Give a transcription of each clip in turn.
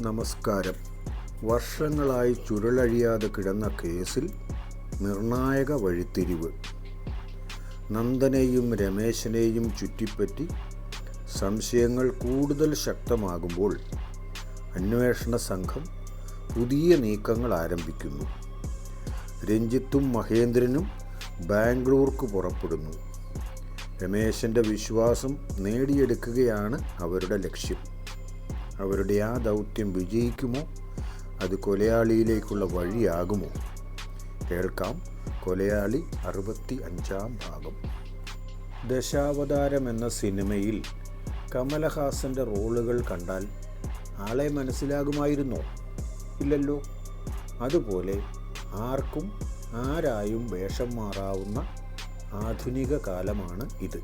നമസ്കാരം. വർഷങ്ങളായി ചുരുളഴിയാതെ കിടന്ന കേസിൽ നിർണായക വഴിത്തിരിവ്. നന്ദനെയും രമേശനെയും ചുറ്റിപ്പറ്റി സംശയങ്ങൾ കൂടുതൽ ശക്തമാകുമ്പോൾ അന്വേഷണ സംഘം പുതിയ നീക്കങ്ങൾ ആരംഭിക്കുന്നു. രഞ്ജിത്തും മഹേന്ദ്രനും ബാംഗ്ലൂർക്ക് പുറപ്പെടുന്നു. രമേശൻ്റെ വിശ്വാസം നേടിയെടുക്കുകയാണ് അവരുടെ ലക്ഷ്യം. അവരുടെ ആ ദൗത്യം വിജയിക്കുമോ? അത് കൊലയാളിയിലേക്കുള്ള വഴിയാകുമോ? കേൾക്കാം കൊലയാളി 65-ാം ഭാഗം. ദശാവതാരം എന്ന സിനിമയിൽ കമലഹാസൻ്റെ റോളുകൾ കണ്ടാൽ ആളെ മനസ്സിലാകുമായിരുന്നോ? ഇല്ലല്ലോ. അതുപോലെ ആർക്കും ആരായും വേഷം മാറാവുന്ന ആധുനിക കാലമാണ് ഇത്.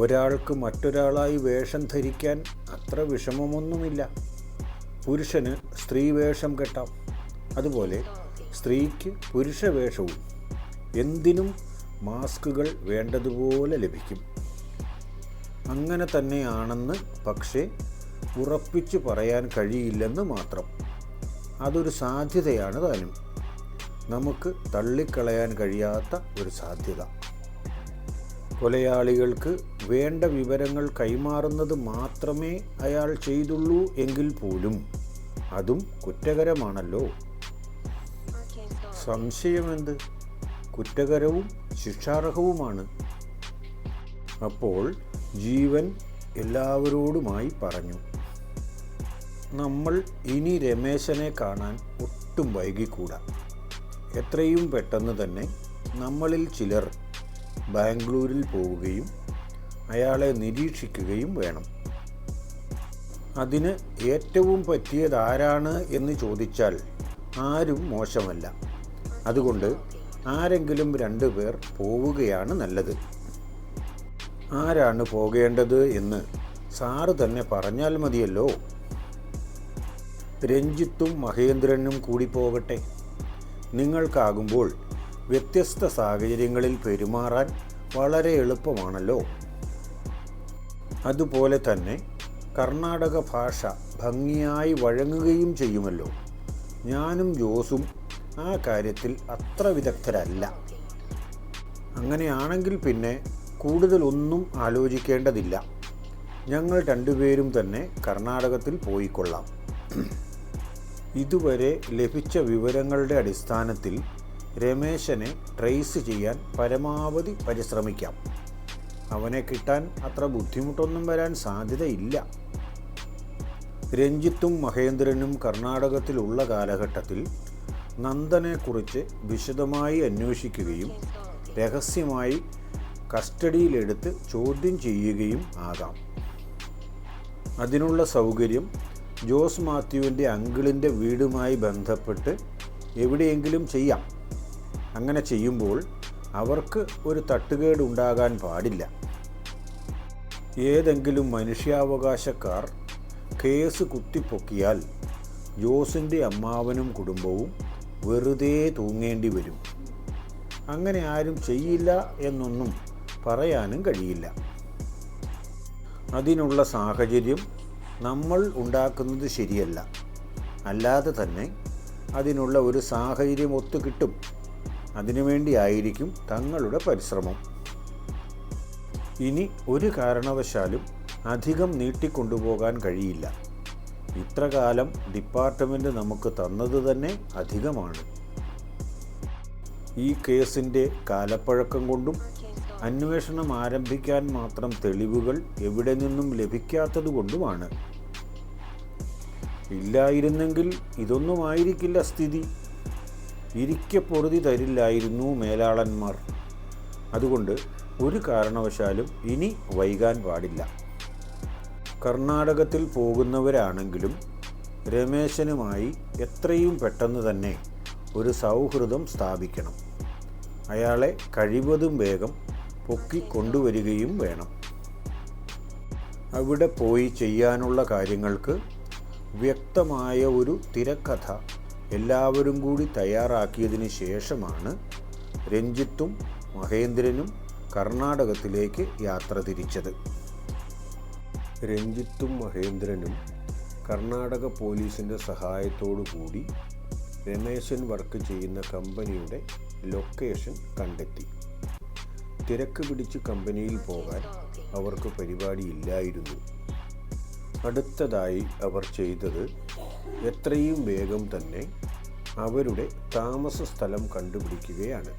ഒരാൾക്ക് മറ്റൊരാളായി വേഷം ധരിക്കാൻ അത്ര വിഷമമൊന്നുമില്ല. പുരുഷന് സ്ത്രീ വേഷം കെട്ടാം, അതുപോലെ സ്ത്രീക്ക് പുരുഷ വേഷവും. എന്തിനും മാസ്കുകൾ വേണ്ടതുപോലെ ലഭിക്കും. അങ്ങനെ തന്നെയാണെന്ന് പക്ഷേ ഉറപ്പിച്ചു പറയാൻ കഴിയില്ലെന്ന് മാത്രം. അതൊരു സാധ്യതയാണ് താനും. നമുക്ക് തള്ളിക്കളയാൻ കഴിയാത്ത ഒരു സാധ്യത. കൊലയാളികൾക്ക് വേണ്ട വിവരങ്ങൾ കൈമാറുന്നത് മാത്രമേ അയാൾ ചെയ്തുള്ളൂ എങ്കിൽ പോലും അതും കുറ്റകരമാണല്ലോ. സംശയമെന്ത്? കുറ്റകരവും ശിക്ഷാർഹവുമാണ്. അപ്പോൾ ജീവൻ എല്ലാവരോടുമായി പറഞ്ഞു, നമ്മൾ ഇനി രമേശനെ കാണാൻ ഒട്ടും വൈകിക്കൂടാ. എത്രയും പെട്ടെന്ന് തന്നെ നമ്മളിൽ ചിലർ ബാംഗ്ലൂരിൽ പോവുകയും അയാളെ നിരീക്ഷിക്കുകയും വേണം. അതിന് ഏറ്റവും പറ്റിയതാരാണ് എന്ന് ചോദിച്ചാൽ ആരും മോശമല്ല. അതുകൊണ്ട് ആരെങ്കിലും 2 പേർ പോവുകയാണ് നല്ലത്. ആരാണ് പോകേണ്ടത് എന്ന് സാറ് തന്നെ പറഞ്ഞാൽ മതിയല്ലോ. രഞ്ജിത്തും മഹേന്ദ്രനും കൂടി പോകട്ടെ. നിങ്ങൾക്കാകുമ്പോൾ വ്യത്യസ്ത സാഹചര്യങ്ങളിൽ പെരുമാറാൻ വളരെ എളുപ്പമാണല്ലോ. അതുപോലെ തന്നെ കർണാടക ഭാഷ ഭംഗിയായി വഴങ്ങുകയും ചെയ്യുമല്ലോ. ഞാനും ജോസും ആ കാര്യത്തിൽ അത്ര വിദഗ്ധരല്ല. അങ്ങനെയാണെങ്കിൽ പിന്നെ കൂടുതലൊന്നും ആലോചിക്കേണ്ടതില്ല. ഞങ്ങൾ 2 പേരും തന്നെ കർണാടകത്തിൽ പോയിക്കൊള്ളാം. ഇതുവരെ ലഭിച്ച വിവരങ്ങളുടെ അടിസ്ഥാനത്തിൽ രമേശനെ ട്രേസ് ചെയ്യാൻ പരമാവധി പരിശ്രമിക്കാം. അവനെ കിട്ടാൻ അത്ര ബുദ്ധിമുട്ടൊന്നും വരാൻ സാധ്യതയില്ല. രഞ്ജിത്തും മഹേന്ദ്രനും കർണാടകത്തിലുള്ള കാലഘട്ടത്തിൽ നന്ദനെക്കുറിച്ച് വിശദമായി അന്വേഷിക്കുകയും രഹസ്യമായി കസ്റ്റഡിയിലെടുത്ത് ചോദ്യം ചെയ്യുകയും ആകാം. അതിനുള്ള സൗകര്യം ജോസ് മാത്യുവിൻ്റെ അങ്കിളിൻ്റെ വീടുമായി ബന്ധപ്പെട്ട് എവിടെയെങ്കിലും ചെയ്യാം. അങ്ങനെ ചെയ്യുമ്പോൾ അവർക്ക് ഒരു തട്ടുകേടുണ്ടാകാൻ പാടില്ല. ഏതെങ്കിലും മനുഷ്യാവകാശക്കാർ കേസ് കുത്തിപ്പൊക്കിയാൽ ജോസിൻ്റെ അമ്മാവനും കുടുംബവും വെറുതെ തൂങ്ങേണ്ടി വരും. അങ്ങനെ ആരും ചെയ്യില്ല എന്നൊന്നും പറയാനും കഴിയില്ല. അതിനുള്ള സാഹചര്യം നമ്മൾ ഉണ്ടാക്കുന്നത് ശരിയല്ല. അല്ലാതെ തന്നെ അതിനുള്ള ഒരു സാഹചര്യം ഒത്തുകിട്ടും. അതിനുവേണ്ടിയായിരിക്കും തങ്ങളുടെ പരിശ്രമം. ഇനി ഒരു കാരണവശാലും അധികം നീട്ടിക്കൊണ്ടുപോകാൻ കഴിയില്ല. ഇത്ര കാലം ഡിപ്പാർട്ട്മെൻറ്റ് നമുക്ക് തന്നത് തന്നെ അധികമാണ്. ഈ കേസിൻ്റെ കാലപ്പഴക്കം കൊണ്ടും അന്വേഷണം ആരംഭിക്കാൻ മാത്രം തെളിവുകൾ എവിടെ നിന്നും ലഭിക്കാത്തതുകൊണ്ടുമാണ്. ഇല്ലായിരുന്നെങ്കിൽ ഇതൊന്നുമായിരിക്കില്ല സ്ഥിതി. ഇരിക്കെ പൊറുതി തരില്ലായിരുന്നു മേലാളന്മാർ. അതുകൊണ്ട് ഒരു കാരണവശാലും ഇനി വൈകാൻ പാടില്ല. കർണാടകത്തിൽ പോകുന്നവരാണെങ്കിലും രമേശനുമായി എത്രയും പെട്ടെന്ന് തന്നെ ഒരു സൗഹൃദം സ്ഥാപിക്കണം. അയാളെ കഴിവതും വേഗം പൊക്കിക്കൊണ്ടുവരികയും വേണം. അവിടെ പോയി ചെയ്യാനുള്ള കാര്യങ്ങൾക്ക് വ്യക്തമായ ഒരു തിരക്കഥ എല്ലാവരും കൂടി തയ്യാറാക്കിയതിന് ശേഷമാണ് രഞ്ജിത്തും മഹേന്ദ്രനും കർണാടകത്തിലേക്ക് യാത്ര തിരിച്ചത്. രഞ്ജിത്തും മഹേന്ദ്രനും കർണാടക പോലീസിൻ്റെ സഹായത്തോടു കൂടി രമേശൻ വർക്ക് ചെയ്യുന്ന കമ്പനിയുടെ ലൊക്കേഷൻ കണ്ടെത്തി. തിരക്ക് പിടിച്ച് കമ്പനിയിൽ പോകാൻ അവർക്ക് പരിപാടിയില്ലായിരുന്നു. അടുത്തതായി അവർ ചെയ്തത് എത്രയും വേഗം തന്നെ അവരുടെ താമസ സ്ഥലം കണ്ടുപിടിക്കുകയാണ്.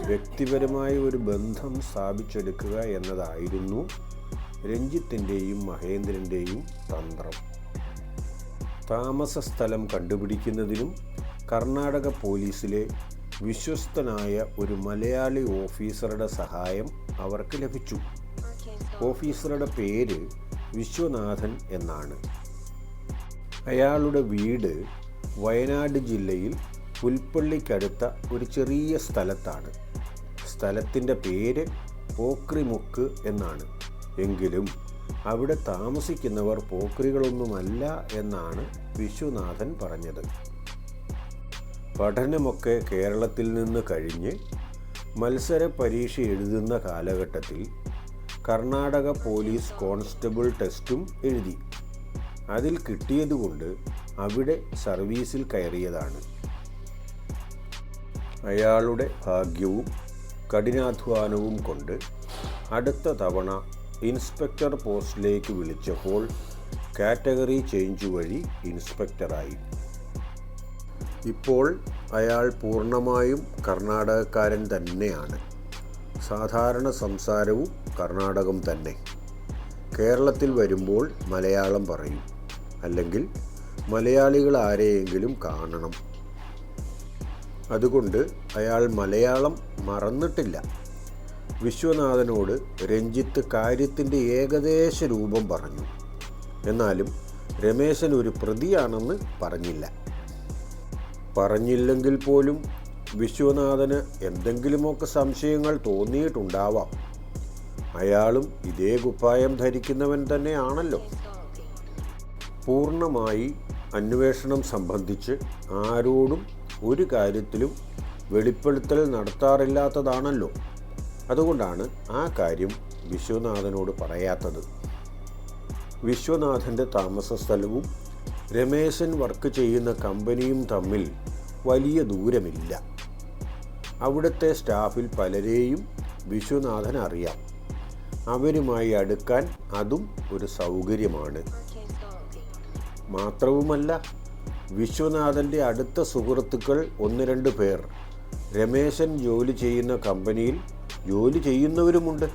വ്യക്തിപരമായ ഒരു ബന്ധം സ്ഥാപിച്ചെടുക്കുക എന്നതായിരുന്നു രഞ്ജിത്തിൻ്റെയും മഹേന്ദ്രൻ്റെയും തന്ത്രം. താമസ സ്ഥലം കണ്ടുപിടിക്കുന്നതിനും കർണാടക പോലീസിലെ വിശ്വസ്തനായ ഒരു മലയാളി ഓഫീസറുടെ സഹായം അവർക്ക് ലഭിച്ചു. ഓഫീസറുടെ പേര് വിശ്വനാഥൻ എന്നാണ്. അയാളുടെ വീട് വയനാട് ജില്ലയിൽ പുൽപ്പള്ളിക്കടുത്ത ഒരു ചെറിയ സ്ഥലത്താണ്. സ്ഥലത്തിൻ്റെ പേര് പോക്രിമുക്ക് എന്നാണ്. എങ്കിലും അവിടെ താമസിക്കുന്നവർ പോക്രികളൊന്നുമല്ല എന്നാണ് വിശ്വനാഥൻ പറഞ്ഞത്. പഠനമൊക്കെ കേരളത്തിൽ നിന്ന് കഴിഞ്ഞ് മത്സര പരീക്ഷ എഴുതുന്ന കാലഘട്ടത്തിൽ കർണാടക പോലീസ് കോൺസ്റ്റബിൾ ടെസ്റ്റും എഴുതി. അതിൽ കിട്ടിയതുകൊണ്ട് അവിടെ സർവീസിൽ കയറിയതാണ്. അയാളുടെ ഭാഗ്യവും കഠിനാധ്വാനവും കൊണ്ട് അടുത്ത തവണ ഇൻസ്പെക്ടർ പോസ്റ്റിലേക്ക് വിളിച്ചപ്പോൾ കാറ്റഗറി ചേഞ്ച് വഴി ഇൻസ്പെക്ടറായി. ഇപ്പോൾ അയാൾ പൂർണ്ണമായും കർണാടകക്കാരൻ തന്നെയാണ്. സാധാരണ സംസാരവും കർണാടകം തന്നെ. കേരളത്തിൽ വരുമ്പോൾ മലയാളം പറയും, അല്ലെങ്കിൽ മലയാളികൾ ആരെയെങ്കിലും കാണണം. അതുകൊണ്ട് അയാൾ മലയാളം മറന്നിട്ടില്ല. വിശ്വനാഥനോട് രഞ്ജിത്ത് കാര്യത്തിൻ്റെ ഏകദേശ രൂപം പറഞ്ഞു. എന്നാലും രമേശൻ ഒരു പ്രതിയാണെന്ന് പറഞ്ഞില്ല. പറഞ്ഞില്ലെങ്കിൽ പോലും വിശ്വനാഥന് എന്തെങ്കിലുമൊക്കെ സംശയങ്ങൾ തോന്നിയിട്ടുണ്ടാവാം. അയാളും ഇതേ കുപ്പായം ധരിക്കുന്നവൻ തന്നെയാണല്ലോ. പൂർണ്ണമായി അന്വേഷണം സംബന്ധിച്ച് ആരോടും ഒരു കാര്യത്തിലും വെളിപ്പെടുത്തൽ നടത്താറില്ലാത്തതാണല്ലോ. അതുകൊണ്ടാണ് ആ കാര്യം വിശ്വനാഥനോട് പറയാത്തത്. വിശ്വനാഥൻ്റെ താമസ സ്ഥലവും രമേശൻ വർക്ക് ചെയ്യുന്ന കമ്പനിയും തമ്മിൽ വലിയ ദൂരമില്ല. അവിടുത്തെ സ്റ്റാഫിൽ പലരെയും വിശ്വനാഥൻ അറിയാം. അവരുമായി അടുക്കാൻ അതും ഒരു സൗകര്യമാണ്. മാത്രവുമല്ല, വിശ്വനാഥൻ്റെ അടുത്ത സുഹൃത്തുക്കൾ 1-2 പേർ രമേശൻ ജോലി ചെയ്യുന്ന കമ്പനിയിൽ ജോലി ചെയ്യുന്നവരുമുണ്ട്.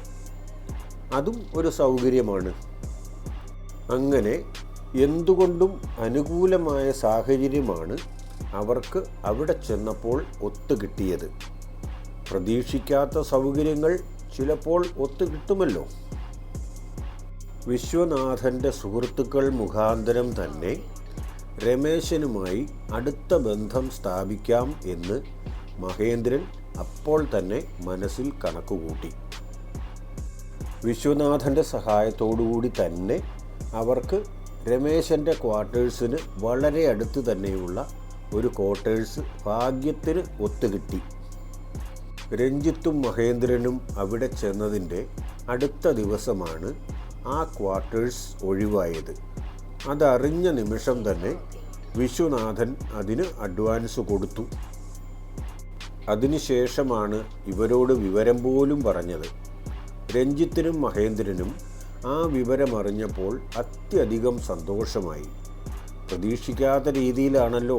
അതും ഒരു സൗകര്യമാണ്. അങ്ങനെ എന്തുകൊണ്ടും അനുകൂലമായ സാഹചര്യമാണ് അവർക്ക് അവിടെ ചെന്നപ്പോൾ ഒത്തുകിട്ടിയത്. പ്രതീക്ഷിക്കാത്ത സൗകര്യങ്ങൾ ചിലപ്പോൾ ഒത്തുകിട്ടുമല്ലോ. വിശ്വനാഥൻ്റെ സുഹൃത്തുക്കൾ മുഖാന്തരം തന്നെ രമേശനുമായി അടുത്ത ബന്ധം സ്ഥാപിക്കാം എന്ന് മഹേന്ദ്രൻ അപ്പോൾ തന്നെ മനസ്സിൽ കണക്കുകൂട്ടി. വിശ്വനാഥൻ്റെ സഹായത്തോടുകൂടി തന്നെ അവർക്ക് രമേശൻ്റെ ക്വാർട്ടേഴ്സിന് വളരെ അടുത്ത് തന്നെയുള്ള ഒരു ക്വാർട്ടേഴ്സ് ഭാഗ്യത്തിന് ഒത്തുകിട്ടി. രഞ്ജിത്തും മഹേന്ദ്രനും അവിടെ ചെന്നതിൻ്റെ അടുത്ത ദിവസമാണ് ആ ക്വാർട്ടേഴ്സ് ഒഴിവായത്. അതറിഞ്ഞ നിമിഷം തന്നെ വിശ്വനാഥൻ അതിന് അഡ്വാൻസ് കൊടുത്തു. അതിനുശേഷമാണ് ഇവരോട് വിവരം പോലും പറഞ്ഞത്. രഞ്ജിത്തിനും മഹേന്ദ്രനും ആ വിവരമറിഞ്ഞപ്പോൾ അത്യധികം സന്തോഷമായി. പ്രതീക്ഷിക്കാത്ത രീതിയിലാണല്ലോ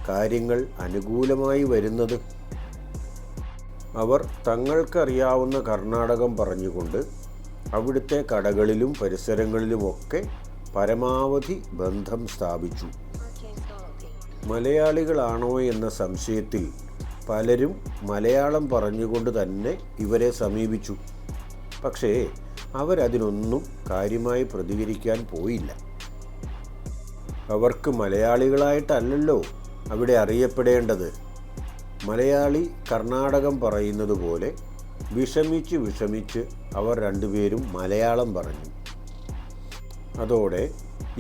കാര്യങ്ങൾ അനുകൂലമായി വരുന്നത്. അവർ തങ്ങൾക്കറിയാവുന്ന കർണാടകം പറഞ്ഞുകൊണ്ട് അവിടുത്തെ കടകളിലും പരിസരങ്ങളിലുമൊക്കെ പരമാവധി ബന്ധം സ്ഥാപിച്ചു. മലയാളികളാണോ എന്ന സംശയത്തിൽ പലരും മലയാളം പറഞ്ഞുകൊണ്ട് തന്നെ ഇവരെ സമീപിച്ചു. പക്ഷേ അവരതിനൊന്നും കാര്യമായി പ്രതികരിക്കാൻ പോയില്ല. അവർക്ക് മലയാളികളായിട്ടല്ലല്ലോ അവിടെ അറിയപ്പെടേണ്ടത്. മലയാളി കർണാടകം പറയുന്നത് പോലെ വിഷമിച്ച് അവർ രണ്ടുപേരും മലയാളം പറഞ്ഞു. അതോടെ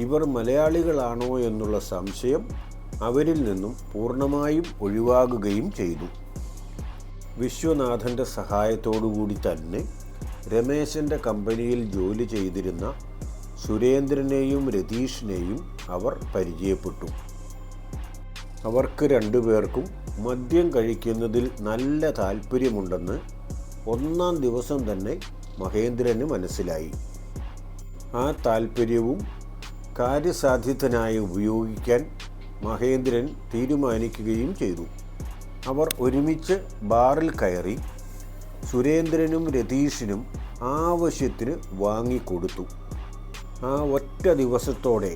ഇവർ മലയാളികളാണോ എന്നുള്ള സംശയം അവരിൽ നിന്നും പൂർണ്ണമായും ഒഴിവാകുകയും ചെയ്തു. വിശ്വനാഥൻ്റെ സഹായത്തോടുകൂടി തന്നെ രമേശൻ്റെ കമ്പനിയിൽ ജോലി ചെയ്തിരുന്ന സുരേന്ദ്രനെയും രതീഷിനെയും അവർ പരിചയപ്പെട്ടു. അവർക്ക് രണ്ടുപേർക്കും മദ്യം കഴിക്കുന്നതിൽ നല്ല താല്പര്യമുണ്ടെന്ന് ഒന്നാം ദിവസം തന്നെ മഹേന്ദ്രന് മനസ്സിലായി. ആ താല്പര്യവും കാര്യസാധ്യത്തിനായി ഉപയോഗിക്കാൻ മഹേന്ദ്രൻ തീരുമാനിക്കുകയും ചെയ്തു. അവർ ഒരുമിച്ച് ബാറിൽ കയറി സുരേന്ദ്രനും രതീഷിനും ആവശ്യത്തിന് വാങ്ങിക്കൊടുത്തു. ആ ഒറ്റ ദിവസത്തോടെ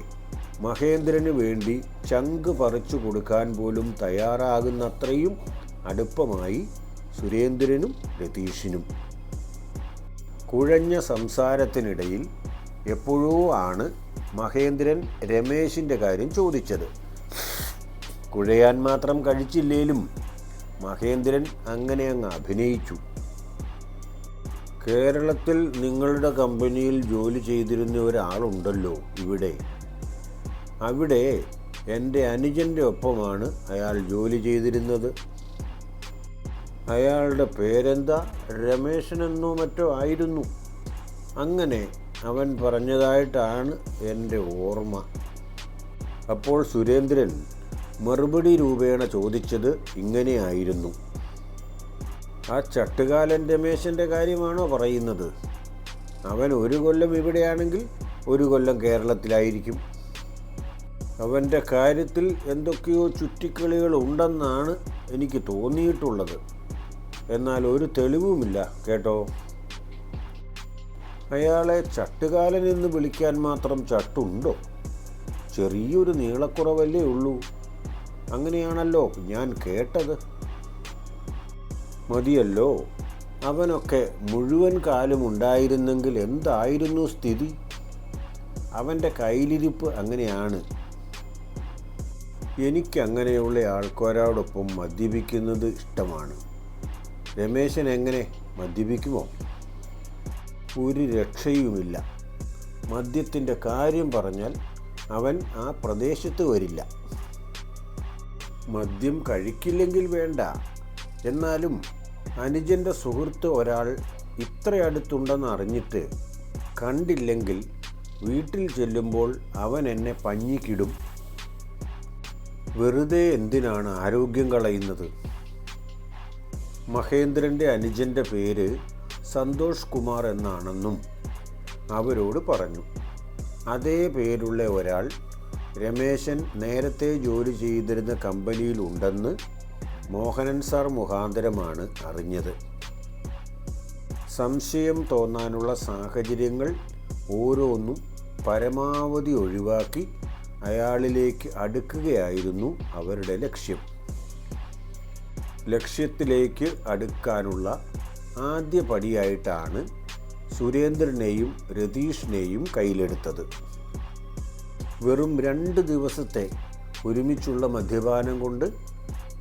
മഹേന്ദ്രന് വേണ്ടി ചങ്ക് പറിച്ചു കൊടുക്കാൻ പോലും തയ്യാറാകുന്നത്രയും അടുപ്പമായി സുരേന്ദ്രനും രതീഷിനും. കുഴഞ്ഞ സംസാരത്തിനിടയിൽ എപ്പോഴോ ആണ് മഹേന്ദ്രൻ രമേശിൻ്റെ കാര്യം ചോദിച്ചത്. കുഴയാൻ മാത്രം കഴിച്ചില്ലേലും മഹേന്ദ്രൻ അങ്ങനെ അങ്ങ് അഭിനയിച്ചു. കേരളത്തിൽ നിങ്ങളുടെ കമ്പനിയിൽ ജോലി ചെയ്തിരുന്ന ഒരാളുണ്ടല്ലോ ഇവിടെ. അവിടെ എൻ്റെ അനുജൻ്റെ ഒപ്പമാണ് അയാൾ ജോലി ചെയ്തിരുന്നത്. അയാളുടെ പേരെന്താ, രമേശനെന്നോ മറ്റോ ആയിരുന്നു. അങ്ങനെ അവൻ പറഞ്ഞതായിട്ടാണ് എൻ്റെ ഓർമ്മ. അപ്പോൾ സുരേന്ദ്രൻ മറുപടി രൂപേണ ചോദിച്ചത് ഇങ്ങനെയായിരുന്നു: ആ ചട്ടുകാലൻ രമേശൻ്റെ കാര്യമാണോ പറയുന്നത്? അവൻ 1 കൊല്ലം ഇവിടെയാണെങ്കിൽ 1 കൊല്ലം കേരളത്തിലായിരിക്കും. അവൻ്റെ കാര്യത്തിൽ എന്തൊക്കെയോ ചുറ്റിക്കളികൾ ഉണ്ടെന്നാണ് എനിക്ക് തോന്നിയിട്ടുള്ളത്. എന്നാൽ ഒരു തെളിവുമില്ല കേട്ടോ. അയാളെ ചട്ടുകാലൻ എന്ന് വിളിക്കാൻ മാത്രം ചട്ടുണ്ടോ? ചെറിയൊരു നീളക്കുറവല്ലേ ഉള്ളൂ. അങ്ങനെയാണല്ലോ ഞാൻ കേട്ടത്. മതിയല്ലോ, അവനൊക്കെ മുഴുവൻ കാലം ഉണ്ടായിരുന്നെങ്കിൽ എന്തായിരുന്നു സ്ഥിതി? അവൻ്റെ കയ്യിലിരിപ്പ് അങ്ങനെയാണ്. എനിക്കങ്ങനെയുള്ള ആൾക്കാരോടൊപ്പം മദ്യപിക്കുന്നത് ഇഷ്ടമാണ്. രമേശൻ എങ്ങനെ മദ്യപിക്കുമോ? ഒരു രക്ഷയുമില്ല. മദ്യത്തിൻ്റെ കാര്യം പറഞ്ഞാൽ അവൻ ആ പ്രദേശത്ത് വരില്ല. മദ്യം കഴിക്കില്ലെങ്കിൽ വേണ്ട. എന്നാലും അനുജൻ്റെ സുഹൃത്ത് ഒരാൾ ഇത്ര അടുത്തുണ്ടെന്ന് അറിഞ്ഞിട്ട് കണ്ടില്ലെങ്കിൽ വീട്ടിൽ ചെല്ലുമ്പോൾ അവൻ എന്നെ പഞ്ഞിക്കിടും. വെറുതെ എന്തിനാണ് ആരോഗ്യം കളയുന്നത്? മഹേന്ദ്രൻ്റെ അനുജൻ്റെ പേര് സന്തോഷ് കുമാർ എന്നാണെന്നും അവരോട് പറഞ്ഞു. അതേ പേരുള്ള ഒരാൾ രമേശൻ നേരത്തെ ജോലി ചെയ്തിരുന്ന കമ്പനിയിലുണ്ടെന്ന് മോഹനൻ സാർ മുഖാന്തരമാണ് അറിഞ്ഞത്. സംശയം തോന്നാനുള്ള സാഹചര്യങ്ങൾ ഓരോന്നും പരമാവധി ഒഴിവാക്കി അയാളിലേക്ക് അടുക്കുകയായിരുന്നു അവരുടെ ലക്ഷ്യം. ലക്ഷ്യത്തിലേക്ക് അടുക്കാനുള്ള ആദ്യ പടിയായിട്ടാണ് സുരേന്ദ്രനെയും രതീഷിനെയും കയ്യിലെടുത്തത്. വെറും 2 ദിവസത്തെ ഒരുമിച്ചുള്ള മദ്യപാനം കൊണ്ട്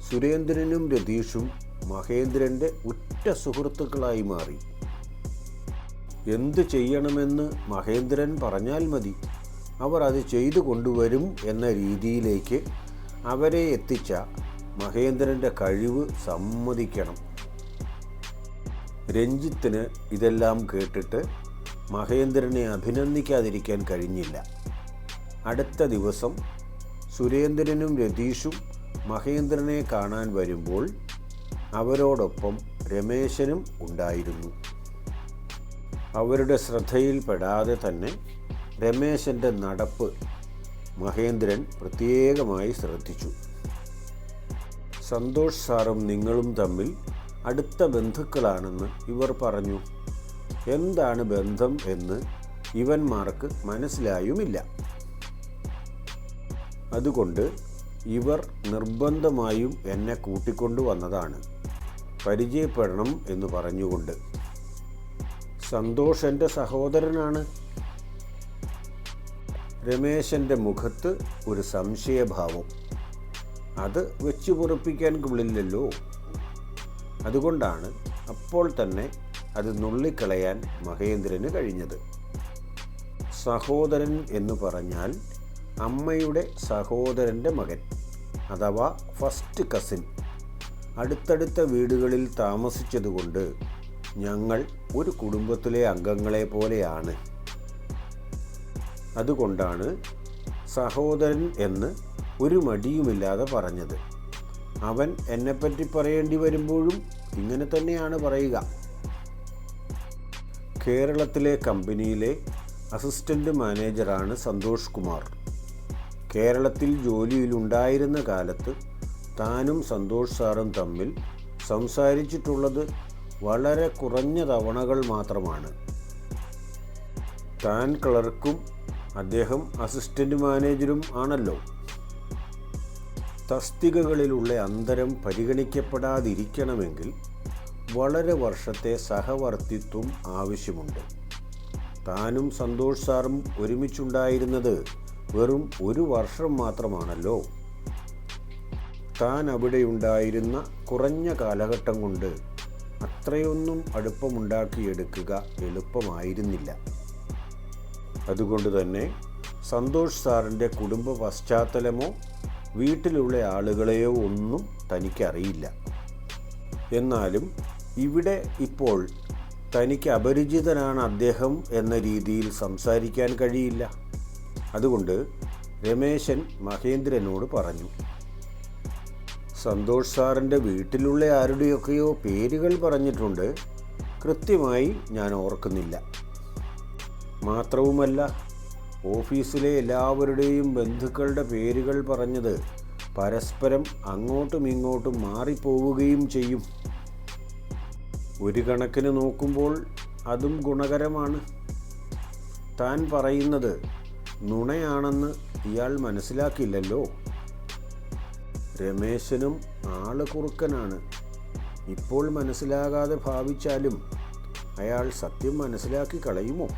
സുരേന്ദ്രനും രതീഷും മഹേന്ദ്രൻ്റെ ഉറ്റ സുഹൃത്തുക്കളായി മാറി. എന്ത് ചെയ്യണമെന്ന് മഹേന്ദ്രൻ പറഞ്ഞാൽ മതി, അവർ അത് ചെയ്തു കൊണ്ടുവരും എന്ന രീതിയിലേക്ക് അവരെ എത്തിച്ച മഹേന്ദ്രൻ്റെ കഴിവ് സമ്മതിക്കണം. രഞ്ജിത്തിന് ഇതെല്ലാം കേട്ടിട്ട് മഹേന്ദ്രനെ അഭിനന്ദിക്കാതിരിക്കാൻ കഴിഞ്ഞില്ല. അടുത്ത ദിവസം സുരേന്ദ്രനും രതീഷും മഹേന്ദ്രനെ കാണാൻ വരുമ്പോൾ അവരോടൊപ്പം രമേശനും ഉണ്ടായിരുന്നു. അവരുടെ ശ്രദ്ധയിൽപ്പെടാതെ തന്നെ രമേശൻ്റെ നടപ്പ് മഹേന്ദ്രൻ പ്രത്യേകമായി ശ്രദ്ധിച്ചു. സന്തോഷ് സാറും നിങ്ങളും തമ്മിൽ അടുത്ത ബന്ധുക്കളാണെന്ന് ഇവർ പറഞ്ഞു. എന്താണ് ബന്ധം എന്ന് ഇവന്മാർക്ക് മനസ്സിലായുമില്ല. അതുകൊണ്ട് ഇവർ നിർബന്ധമായും എന്നെ കൂട്ടിക്കൊണ്ടു വന്നതാണ്, പരിചയപ്പെടണം എന്ന് പറഞ്ഞുകൊണ്ട്. സന്തോഷ് എൻ്റെ സഹോദരനാണ്. രമേശൻ്റെ മുഖത്ത് ഒരു സംശയഭാവം. അത് വെച്ചു പൊറുപ്പിക്കാൻ കൊള്ളില്ലല്ലോ. അതുകൊണ്ടാണ് അപ്പോൾ തന്നെ അത് നുള്ളിക്കളയാൻ മഹേന്ദ്രന് കഴിഞ്ഞത്. സഹോദരൻ എന്ന് പറഞ്ഞാൽ അമ്മയുടെ സഹോദരൻ്റെ മകൻ, അഥവാ ഫസ്റ്റ് കസിൻ. അടുത്തടുത്ത വീടുകളിൽ താമസിച്ചതുകൊണ്ട് ഞങ്ങൾ ഒരു കുടുംബത്തിലെ അംഗങ്ങളെ പോലെയാണ്. അതുകൊണ്ടാണ് സഹോദരൻ എന്ന് ഒരു മടിയുമില്ലാതെ പറഞ്ഞത്. അവൻ എന്നെപ്പറ്റി പറയേണ്ടി വരുമ്പോഴും ഇങ്ങനെ തന്നെയാണ് പറയുക. കേരളത്തിലെ കമ്പനിയിലെ അസിസ്റ്റൻ്റ് മാനേജറാണ് സന്തോഷ് കുമാർ. കേരളത്തിൽ ജോലിയിലുണ്ടായിരുന്ന കാലത്ത് താനും സന്തോഷ് സാറും തമ്മിൽ സംസാരിച്ചിട്ടുള്ളത് വളരെ കുറഞ്ഞ തവണകൾ മാത്രമാണ്. താൻ ക്ലർക്കും അദ്ദേഹം അസിസ്റ്റൻ്റ് മാനേജരും ആണല്ലോ. തസ്തികകളിലുള്ള അന്തരം പരിഗണിക്കപ്പെടാതിരിക്കണമെങ്കിൽ വളരെ വർഷത്തെ സഹവർത്തിത്വം ആവശ്യമുണ്ട്. താനും സന്തോഷ് സാറും ഒരുമിച്ചുണ്ടായിരുന്നത് വെറും 1 വർഷം മാത്രമാണല്ലോ. താൻ അവിടെയുണ്ടായിരുന്ന കുറഞ്ഞ കാലഘട്ടം കൊണ്ട് അത്രയൊന്നും അടുപ്പമുണ്ടാക്കിയെടുക്കുക എളുപ്പമായിരുന്നില്ല. അതുകൊണ്ട് തന്നെ സന്തോഷ് സാറിൻ്റെ കുടുംബ പശ്ചാത്തലമോ വീട്ടിലുള്ള ആളുകളെയോ ഒന്നും തനിക്കറിയില്ല. എന്നാലും ഇവിടെ ഇപ്പോൾ തനിക്ക് അപരിചിതനാണ് അദ്ദേഹം എന്ന രീതിയിൽ സംസാരിക്കാൻ കഴിയില്ല. അതുകൊണ്ട് രമേശൻ മഹേന്ദ്രനോട് പറഞ്ഞു. സന്തോഷ് സാറിൻ്റെ വീട്ടിലുള്ള ആരുടെയൊക്കെയോ പേരുകൾ പറഞ്ഞിട്ടുണ്ട്, കൃത്യമായി ഞാൻ ഓർക്കുന്നില്ല. മാത്രവുമല്ല, ഓഫീസിലെ എല്ലാവരുടെയും ബന്ധുക്കളുടെ പേരുകൾ പറഞ്ഞത് പരസ്പരം അങ്ങോട്ടും ഇങ്ങോട്ടും മാറിപ്പോവുകയും ചെയ്യും. ഒരു കണക്കിന് നോക്കുമ്പോൾ അതും ഗുണകരമാണ്. താൻ പറയുന്നത് നുണയാണെന്ന് ഇയാൾ മനസ്സിലാക്കില്ലല്ലോ. രമേശനും ആള് കുറുക്കനാണ്. ഇപ്പോൾ മനസ്സിലാകാതെ ഭാവിച്ചാലും അയാൾ സത്യം മനസ്സിലാക്കി കളയുമോ?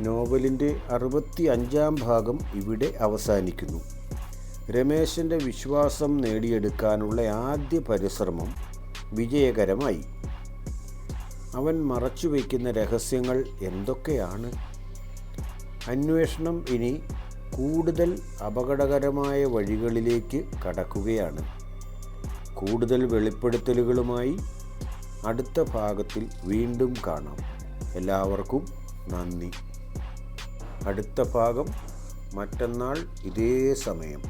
നോവലിൻ്റെ 65-ാം ഭാഗം ഇവിടെ അവസാനിക്കുന്നു. രമേശൻ്റെ വിശ്വാസം നേടിയെടുക്കാനുള്ള ആദ്യ പരിശ്രമം വിജയകരമായി. അവൻ മറച്ചുവെക്കുന്ന രഹസ്യങ്ങൾ എന്തൊക്കെയാണ്? അന്വേഷണം ഇനി കൂടുതൽ അപകടകരമായ വഴികളിലേക്ക് കടക്കുകയാണ്. കൂടുതൽ വെളിപ്പെടുത്തലുകളുമായി അടുത്ത ഭാഗത്തിൽ വീണ്ടും കാണാം. എല്ലാവർക്കും നന്ദി. അടുത്ത ഭാഗം മറ്റന്നാൾ ഇതേ സമയം.